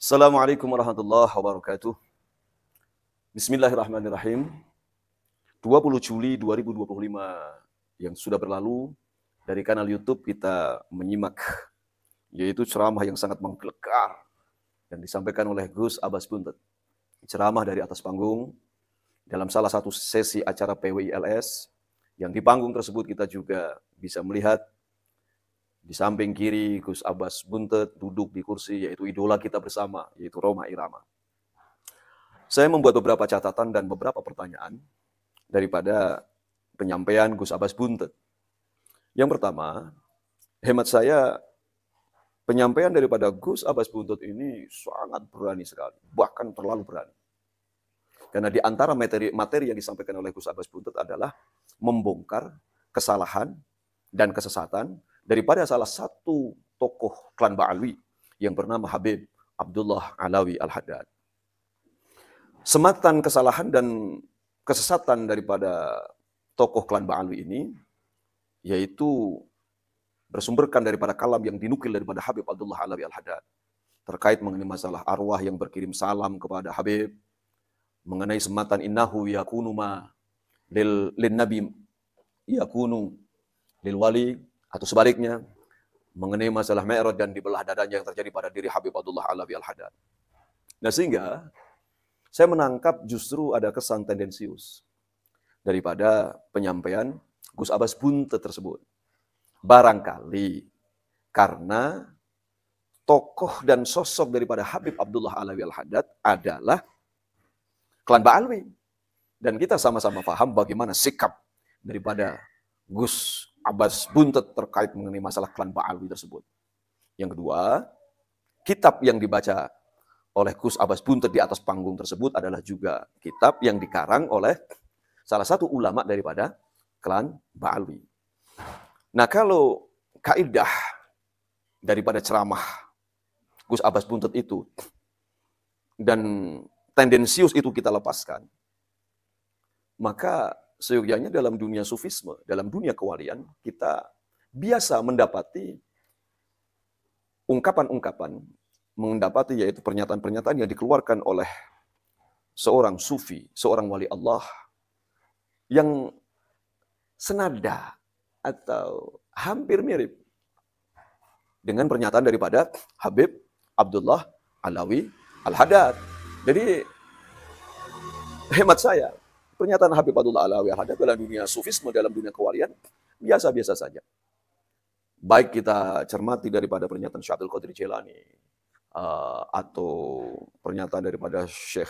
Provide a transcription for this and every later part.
Assalamualaikum warahmatullahi wabarakatuh. Bismillahirrahmanirrahim. 20 Juli 2025 yang sudah berlalu, dari kanal YouTube kita menyimak, yaitu ceramah yang sangat menggelegar yang disampaikan oleh Gus Abbas Buntet. Ceramah dari atas panggung dalam salah satu sesi acara PWILS, yang di panggung tersebut kita juga bisa melihat di samping kiri Gus Abbas Buntet duduk di kursi, yaitu idola kita bersama, yaitu Rhoma Irama. Saya membuat beberapa catatan dan beberapa pertanyaan daripada penyampaian Gus Abbas Buntet. Yang pertama, hemat saya, penyampaian daripada Gus Abbas Buntet ini sangat berani sekali, bahkan terlalu berani. Karena di antara materi yang disampaikan oleh Gus Abbas Buntet adalah membongkar kesalahan dan kesesatan daripada salah satu tokoh klan Ba'alwi yang bernama Habib Abdullah Alawi Al-Haddad. Sematan kesalahan dan kesesatan daripada tokoh klan Ba'alwi ini, yaitu bersumberkan daripada kalam yang dinukil daripada Habib Abdullah Alawi Al-Haddad, terkait mengenai masalah arwah yang berkirim salam kepada Habib, mengenai sematan innahu yakunu ma lil nabi yakunu lil wali, atau sebaliknya, mengenai masalah Mi'raj dan dibelah dadanya yang terjadi pada diri Habib Abdullah Alawi Al-Haddad. Nah, sehingga saya menangkap justru ada kesan tendensius daripada penyampaian Gus Abbas Buntet tersebut. Barangkali karena tokoh dan sosok daripada Habib Abdullah Alawi Al-Haddad adalah klan Ba'alwi. Dan kita sama-sama paham bagaimana sikap daripada Gus Abbas Buntet terkait mengenai masalah klan Ba'alwi tersebut. Yang kedua, kitab yang dibaca oleh Gus Abbas Buntet di atas panggung tersebut adalah juga kitab yang dikarang oleh salah satu ulama daripada klan Ba'alwi. Nah, kalau kaidah daripada ceramah Gus Abbas Buntet itu dan tendensius itu kita lepaskan, maka seyogyanya dalam dunia sufisme, dalam dunia kewalian, kita biasa mendapati ungkapan-ungkapan, mendapati yaitu pernyataan-pernyataan yang dikeluarkan oleh seorang sufi, seorang wali Allah, yang senada atau hampir mirip dengan pernyataan daripada Habib Abdullah Alawi Al-Haddad. Jadi, hemat saya, pernyataan Habib Abdullah Alawi Al-Haddad dalam dunia sufisme, dalam dunia kewalian, biasa-biasa saja. Baik kita cermati daripada pernyataan Syekh Abdul Qadir Jailani, atau pernyataan daripada Syekh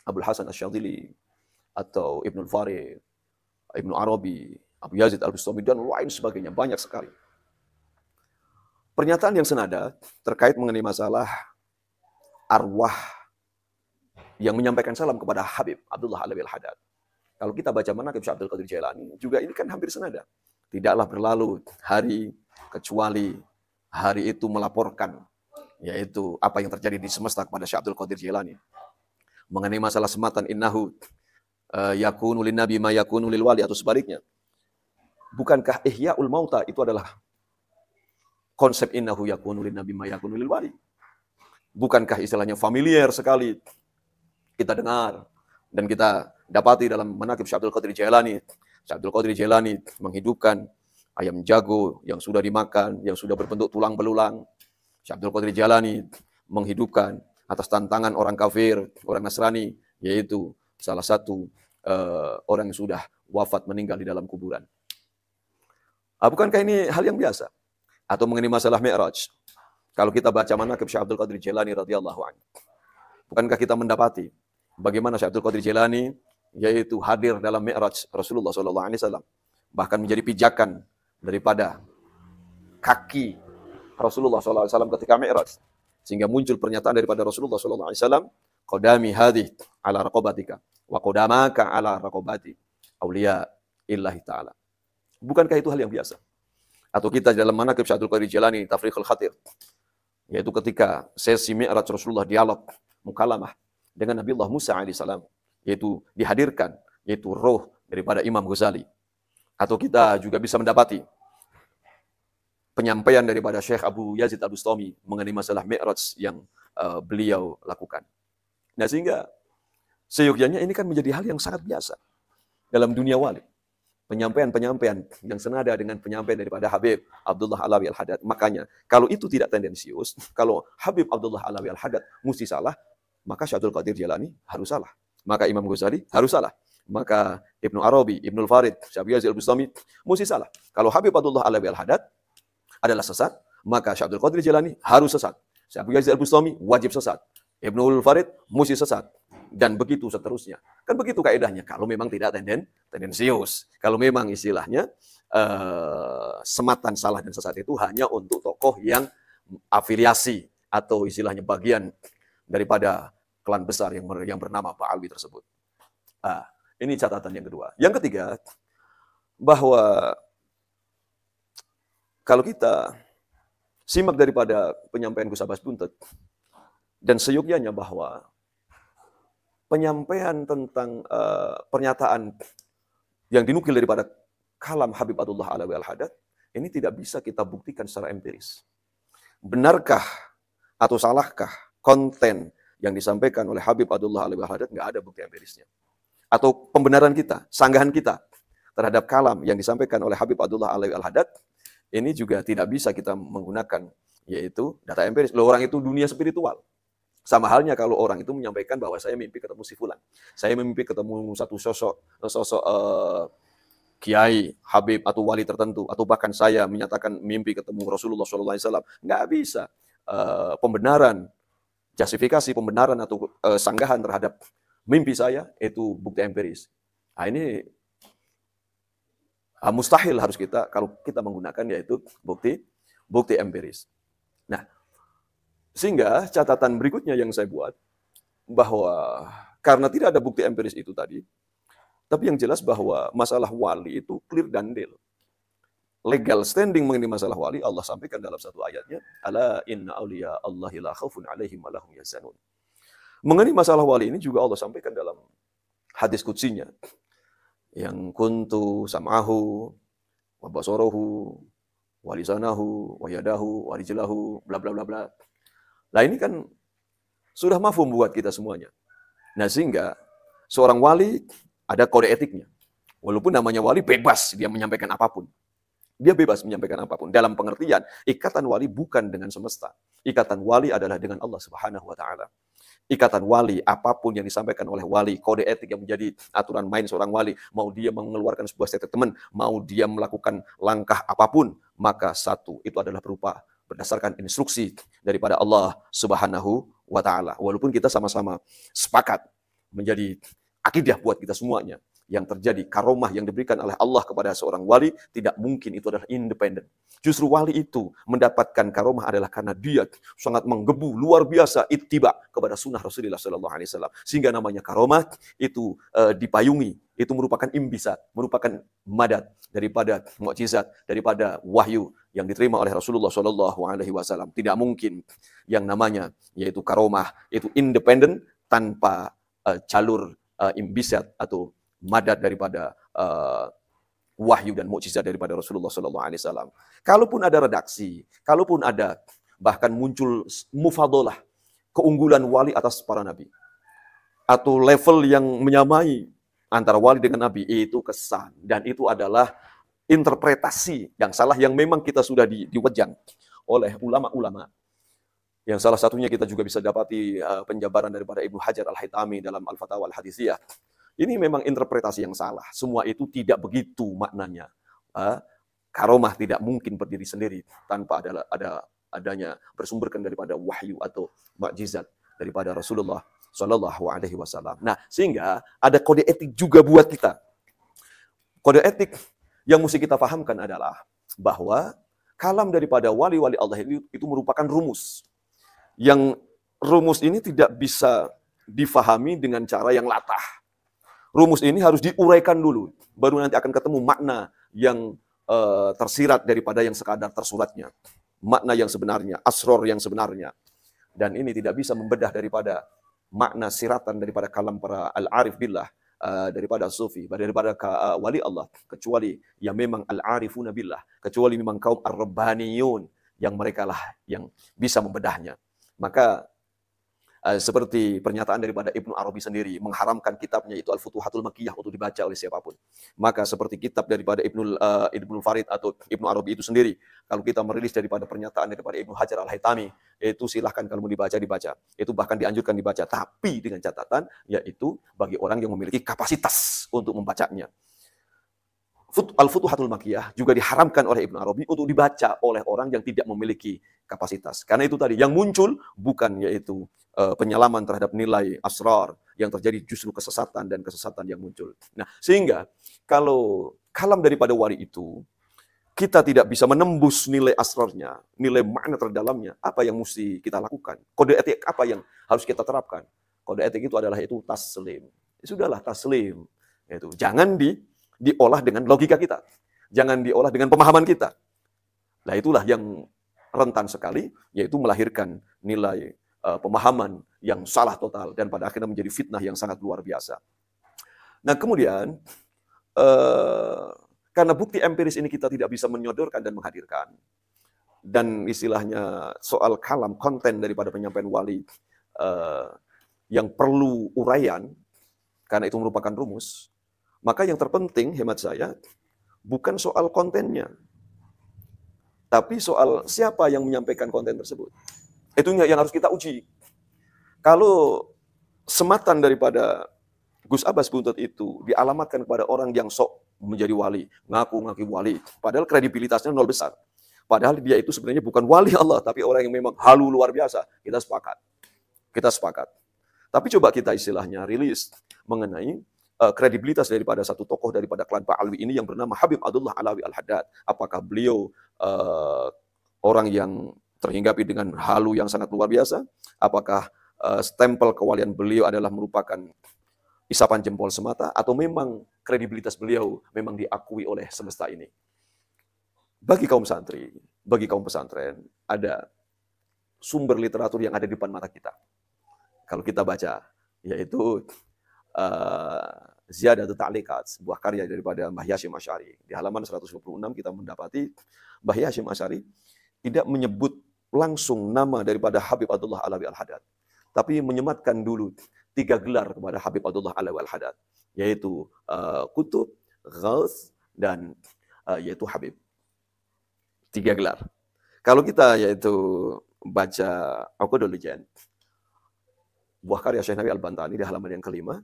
Abdul Hasan Asy-Syadzili, atau Ibnul Farid, Ibnu Arabi, Abu Yazid Al-Bustami, dan lain sebagainya, banyak sekali. Pernyataan yang senada terkait mengenai masalah arwah yang menyampaikan salam kepada Habib Abdullah Alawi Al-Haddad. Kalau kita baca manaqib Syekh Abdul Qadir Jailani, juga ini kan hampir senada. Tidaklah berlalu hari kecuali hari itu melaporkan, yaitu apa yang terjadi di semesta kepada Syekh Abdul Qadir Jailani. Mengenai masalah sematan innahu yakunu lin nabi ma yakunu lil wali, atau sebaliknya. Bukankah ihya'ul mauta itu adalah konsep innahu yakunu lin nabi ma yakunu lil wali? Bukankah istilahnya familiar sekali kita dengar dan kita dapati dalam manaqib Syekh Abdul Qadir Jailani. Syekh Abdul Qadir Jailani menghidupkan ayam jago yang sudah dimakan, yang sudah berbentuk tulang belulang. Syekh Abdul Qadir Jailani menghidupkan atas tantangan orang kafir, orang Nasrani, yaitu salah satu orang yang sudah wafat meninggal di dalam kuburan. Bukankah ini hal yang biasa? Atau mengenai masalah Mi'raj, kalau kita baca manaqib Syekh Abdul Qadir Jailani radhiyallahu anhu, bukankah kita mendapati bagaimana Syekh Abdul Qadir Jailani yaitu hadir dalam Mi'raj Rasulullah SAW, bahkan menjadi pijakan daripada kaki Rasulullah SAW ketika Mi'raj, sehingga muncul pernyataan daripada Rasulullah SAW, qadami hadhi ala raqabatika wa qadamaka ala raqabati awliya illahi ta'ala. Bukankah itu hal yang biasa? Atau kita dalam manaqib Syekh Abdul Qadir Jailani Tafriqul Khatir, yaitu ketika sesi Mi'raj Rasulullah dialog mukalamah dengan Nabi Allah Musa alaihissalam, yaitu dihadirkan, yaitu roh daripada Imam Ghazali. Atau kita juga bisa mendapati penyampaian daripada Syekh Abu Yazid Al-Bustami mengenai masalah Mi'raj yang beliau lakukan. Nah, sehingga seyogyanya ini kan menjadi hal yang sangat biasa dalam dunia wali. Penyampaian-penyampaian yang senada dengan penyampaian daripada Habib Abdullah Alawi Al-Haddad. Makanya, kalau itu tidak tendensius, kalau Habib Abdullah Alawi Al-Haddad mesti salah, maka Syekh Abdul Qadir Jailani harus salah. Maka Imam Ghazali harus salah. Maka Ibnu Arabi, Ibnu Farid, Syekh Yazid Al-Bustami mesti salah. Kalau Habib Abdullah Alawi Al-Haddad adalah sesat, maka Syekh Abdul Qadir Jailani harus sesat. Syekh Yazid Al-Bustami wajib sesat. Ibnu Farid mesti sesat. Dan begitu seterusnya. Kan begitu kaedahnya. Kalau memang tidak tendensius. Kalau memang istilahnya sematan salah dan sesat itu hanya untuk tokoh yang afiliasi atau istilahnya bagian daripada klan besar yang bernama Ba'alwi tersebut. Ini catatan yang kedua. Yang ketiga, bahwa kalau kita simak daripada penyampaian Gus Abbas Buntet dan seyogyanya bahwa penyampaian tentang pernyataan yang dinukil daripada kalam Habib Abdullah Alawi Al-Haddad ini tidak bisa kita buktikan secara empiris. Benarkah atau salahkah konten yang disampaikan oleh Habib Abdullah Alawi Al-Haddad? Nggak ada bukti empirisnya. Atau pembenaran kita, sanggahan kita terhadap kalam yang disampaikan oleh Habib Abdullah Alawi Al-Haddad ini juga tidak bisa kita menggunakan, yaitu data empiris. Loh, orang itu dunia spiritual. Sama halnya kalau orang itu menyampaikan bahwa saya mimpi ketemu si fulan. Saya mimpi ketemu satu sosok kiai, habib atau wali tertentu, atau bahkan saya menyatakan mimpi ketemu Rasulullah SAW. Nggak bisa. Pembenaran, justifikasi pembenaran atau sanggahan terhadap mimpi saya itu bukti empiris. Nah, ini mustahil harus kita kalau kita menggunakan yaitu bukti empiris. Nah, sehingga catatan berikutnya yang saya buat, bahwa karena tidak ada bukti empiris itu tadi, tapi yang jelas bahwa masalah wali itu clear dan deal. Legal standing mengenai masalah wali, Allah sampaikan dalam satu ayatnya, Ala inna awliya Allahi la khawfun alaihim wa lahum yahzanun. Mengenai masalah wali ini juga Allah sampaikan dalam hadis qudsinya, yang kuntu sam'ahu, wa basarahu, wa lisanahu, wa yadahu, wa rijlahu, bla bla bla bla. Nah, ini kan sudah mafhum buat kita semuanya. Nah, sehingga seorang wali ada kode etiknya. Walaupun namanya wali, bebas dia menyampaikan apapun. Dia bebas menyampaikan apapun. Dalam pengertian, ikatan wali bukan dengan semesta. Ikatan wali adalah dengan Allah Subhanahu wa Ta'ala. Ikatan wali, apapun yang disampaikan oleh wali, kode etik yang menjadi aturan main seorang wali, mau dia mengeluarkan sebuah statement, mau dia melakukan langkah apapun, maka satu, itu adalah berupa berdasarkan instruksi daripada Allah Subhanahu wa Ta'ala. Walaupun kita sama-sama sepakat menjadi akidah buat kita semuanya, yang terjadi karomah yang diberikan oleh Allah kepada seorang wali tidak mungkin itu adalah independen. Justru wali itu mendapatkan karomah adalah karena dia sangat menggebu luar biasa ittiba kepada sunnah Rasulullah SAW. Sehingga namanya karomah itu dipayungi, itu merupakan imbisat, merupakan madat daripada mukjizat, daripada wahyu yang diterima oleh Rasulullah SAW. Tidak mungkin yang namanya yaitu karomah itu independen tanpa jalur imbisat atau madat daripada wahyu dan mukjizat daripada Rasulullah SAW. Kalaupun ada redaksi, kalaupun ada bahkan muncul mufadalah, keunggulan wali atas para nabi, atau level yang menyamai antara wali dengan nabi, itu kesan. Dan itu adalah interpretasi yang salah yang memang kita sudah diwejang oleh ulama-ulama. Yang salah satunya kita juga bisa dapati penjabaran daripada Ibnu Hajar Al-Haytami dalam Al-Fatawa Al-Hadithiyah. Ini memang interpretasi yang salah. Semua itu tidak begitu maknanya. Karomah tidak mungkin berdiri sendiri tanpa adanya bersumberkan daripada wahyu atau mukjizat daripada Rasulullah SAW. Nah, sehingga ada kode etik juga buat kita. Kode etik yang mesti kita pahamkan adalah bahwa kalam daripada wali-wali Allah itu merupakan rumus. Yang rumus ini tidak bisa difahami dengan cara yang latah. Rumus ini harus diuraikan dulu, baru nanti akan ketemu makna yang tersirat daripada yang sekadar tersuratnya. Makna yang sebenarnya, asror yang sebenarnya. Dan ini tidak bisa membedah daripada makna siratan daripada kalam para al-arif billah, daripada sufi, daripada wali Allah, kecuali yang memang al-arifuna billah, kecuali memang kaum ar-rabbaniyun, yang mereka lah yang bisa membedahnya. Maka Seperti pernyataan daripada Ibnu Arabi sendiri, mengharamkan kitabnya itu Al-Futuhatul Makkiyah untuk dibaca oleh siapapun. Maka seperti kitab daripada Ibnu Farid atau Ibnu Arabi itu sendiri, kalau kita merilis daripada pernyataan daripada Ibnu Hajar Al-Haytami, itu silahkan kalau mau dibaca. Itu bahkan dianjurkan dibaca, tapi dengan catatan, yaitu bagi orang yang memiliki kapasitas untuk membacanya. Al-Futuhatul Makkiyah juga diharamkan oleh Ibnu Arabi untuk dibaca oleh orang yang tidak memiliki kapasitas. Karena itu tadi, yang muncul bukan yaitu penyelaman terhadap nilai asrar, yang terjadi justru kesesatan dan kesesatan yang muncul. Nah, sehingga kalau kalam daripada wali itu, kita tidak bisa menembus nilai asrarnya, nilai makna terdalamnya, apa yang mesti kita lakukan? Kode etik apa yang harus kita terapkan? Kode etik itu adalah itu taslim. Sudahlah, taslim. Itu jangan diolah dengan logika kita. Jangan diolah dengan pemahaman kita. Nah, itulah yang rentan sekali, yaitu melahirkan nilai pemahaman yang salah total dan pada akhirnya menjadi fitnah yang sangat luar biasa. Nah, kemudian karena bukti empiris ini kita tidak bisa menyodorkan dan menghadirkan, dan istilahnya soal kalam, konten daripada penyampaian wali yang perlu uraian, karena itu merupakan rumus, maka yang terpenting hemat saya bukan soal kontennya, tapi soal siapa yang menyampaikan konten tersebut. Itu yang harus kita uji. Kalau sematan daripada Gus Abbas Buntut itu dialamatkan kepada orang yang sok menjadi wali, ngaku-ngaku wali, padahal kredibilitasnya nol besar. Padahal dia itu sebenarnya bukan wali Allah, tapi orang yang memang halu luar biasa. Kita sepakat. Tapi coba kita istilahnya rilis mengenai kredibilitas daripada satu tokoh daripada klan Ba'alwi ini yang bernama Habib Abdullah Alawi Al-Haddad. Apakah beliau orang yang terhinggapi dengan halu yang sangat luar biasa? Apakah stempel kewalian beliau adalah merupakan isapan jempol semata, atau memang kredibilitas beliau memang diakui oleh semesta ini? Bagi kaum santri, bagi kaum pesantren, ada sumber literatur yang ada di depan mata kita. Kalau kita baca, yaitu Ziyadatul Ta'liqat, sebuah karya daripada Mbah Hashim Asy'ari. Di halaman 126 kita mendapati Mbah Hashim Asy'ari tidak menyebut langsung nama daripada Habib Abdullah Alawi Al-Haddad, tapi menyematkan dulu 3 gelar kepada Habib Abdullah Alawi Al-Haddad, yaitu Kutub, Ghaus, dan yaitu Habib. 3 gelar. Kalau kita yaitu baca Uqudul Lijan, buah karya Syekh Nawawi Al-Bantani di halaman yang kelima,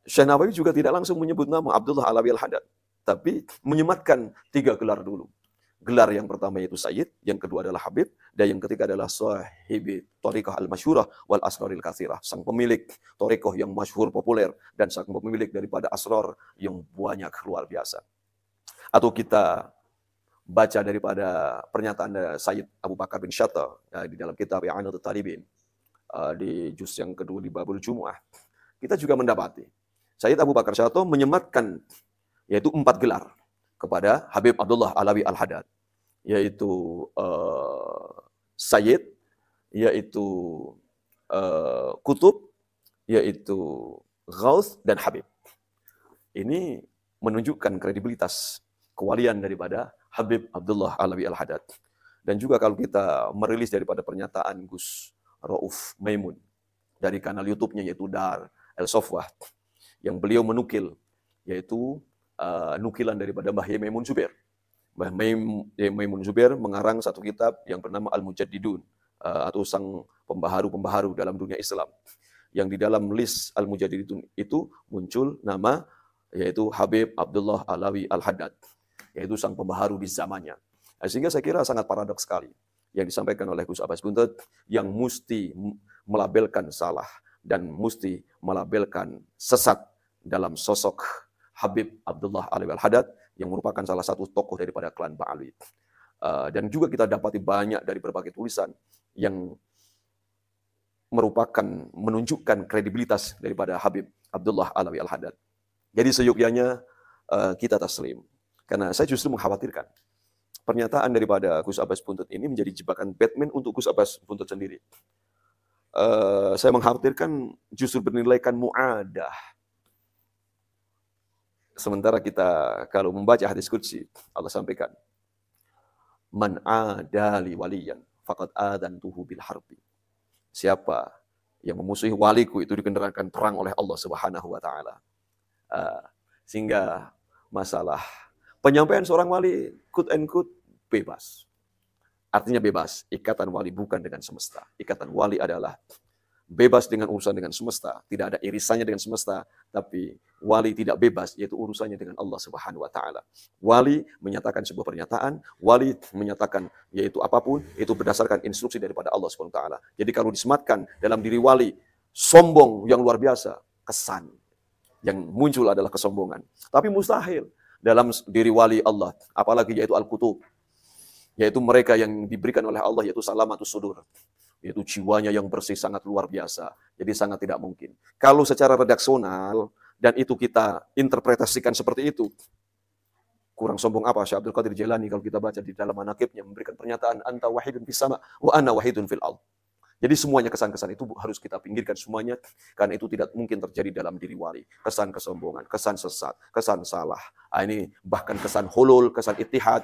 Syekh Nawawi juga tidak langsung menyebut nama Abdullah Alawi Al-Haddad, tapi menyematkan 3 gelar dulu. Gelar yang pertama yaitu Sayyid, yang kedua adalah Habib, dan yang ketiga adalah Sahibi Thariqah Al-Masyhurah wal Asraril Katsirah, sang pemilik thariqah yang masyhur populer dan sang pemilik daripada asrar yang banyak luar biasa. Atau kita baca daripada pernyataan Sayyid Abu Bakar bin Syatta di dalam kitab I'anatul Talibin di juz yang kedua di Babul Jumu'ah, kita juga mendapati Sayyid Abu Bakar Syatta menyematkan yaitu 4 gelar kepada Habib Abdullah Alawi Al-Haddad, yaitu Sayyid, yaitu Kutub, yaitu Ghaus, dan Habib. Ini menunjukkan kredibilitas kewalian daripada Habib Abdullah Alawi Al-Haddad. Dan juga kalau kita merilis daripada pernyataan Gus Rauf Maimun dari kanal YouTube-nya yaitu Dar El-Sofwah, yang beliau menukil yaitu nukilan daripada Mbah Maimun Zubair. Mbah Maimun Zubair mengarang satu kitab yang bernama Al-Mujaddidun, atau sang pembaharu-pembaharu dalam dunia Islam. Yang di dalam list Al-Mujaddidun itu muncul nama yaitu Habib Abdullah Alawi Al-Haddad, yaitu sang pembaharu di zamannya. Sehingga saya kira sangat paradoks sekali yang disampaikan oleh Gus Abbas Buntut, yang mesti melabelkan salah dan mesti melabelkan sesat dalam sosok Habib Abdullah Alawi Al-Haddad yang merupakan salah satu tokoh daripada klan Ba'alwi. Dan juga kita dapati banyak dari berbagai tulisan yang merupakan menunjukkan kredibilitas daripada Habib Abdullah Alawi Al-Haddad. Jadi seyogyanya kita taslim. Karena saya justru mengkhawatirkan pernyataan daripada Gus Abbas Buntut ini menjadi jebakan Batman untuk Gus Abbas Buntut sendiri. Saya mengkhawatirkan justru bernilaikan mu'adah. Sementara kita kalau membaca hadis qudsi, Allah sampaikan, Man adali waliyan faqad adantuhu bil harbi. Siapa yang memusuhi waliku itu dikenakan perang oleh Allah Subhanahu wa taala. Sehingga masalah penyampaian seorang wali quote and quote bebas. Artinya bebas. Ikatan wali bukan dengan semesta. Ikatan wali adalah bebas dengan urusan dengan semesta. Tidak ada irisannya dengan semesta. Tapi wali tidak bebas, yaitu urusannya dengan Allah Subhanahu wa taala. Wali menyatakan sebuah pernyataan, wali menyatakan yaitu apapun, itu berdasarkan instruksi daripada Allah Subhanahu wa taala. Jadi kalau disematkan dalam diri wali sombong yang luar biasa, kesan yang muncul adalah kesombongan. Tapi mustahil dalam diri wali Allah, apalagi yaitu al-qutub, yaitu mereka yang diberikan oleh Allah, yaitu salamatus sudur, yaitu jiwanya yang bersih sangat luar biasa. Jadi sangat tidak mungkin. Kalau secara redaksional dan itu kita interpretasikan seperti itu, kurang sombong apa Syekh Abdul Qadir Jailani kalau kita baca di dalam manaqibnya memberikan pernyataan anta wahidun fis sama wa ana wahidun fil ard. Jadi semuanya kesan-kesan itu harus kita pinggirkan semuanya, karena itu tidak mungkin terjadi dalam diri wali. Kesan kesombongan, kesan sesat, kesan salah. Ini bahkan kesan hulul, kesan ittihad,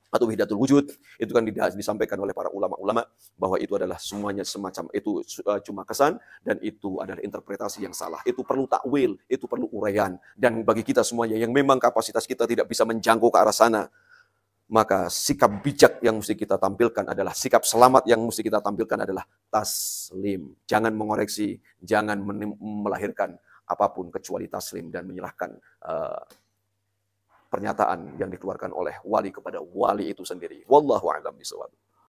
atau wahdatul wujud, itu kan disampaikan oleh para ulama-ulama bahwa itu adalah semuanya semacam itu cuma kesan, dan itu adalah interpretasi yang salah. Itu perlu takwil, itu perlu uraian. Dan bagi kita semuanya yang memang kapasitas kita tidak bisa menjangkau ke arah sana, maka sikap bijak yang mesti kita tampilkan adalah, sikap selamat yang mesti kita tampilkan adalah taslim. Jangan mengoreksi, jangan melahirkan apapun kecuali taslim dan menyerahkan pernyataan yang dikeluarkan oleh wali kepada wali itu sendiri. Wallahu a'lam bishawab.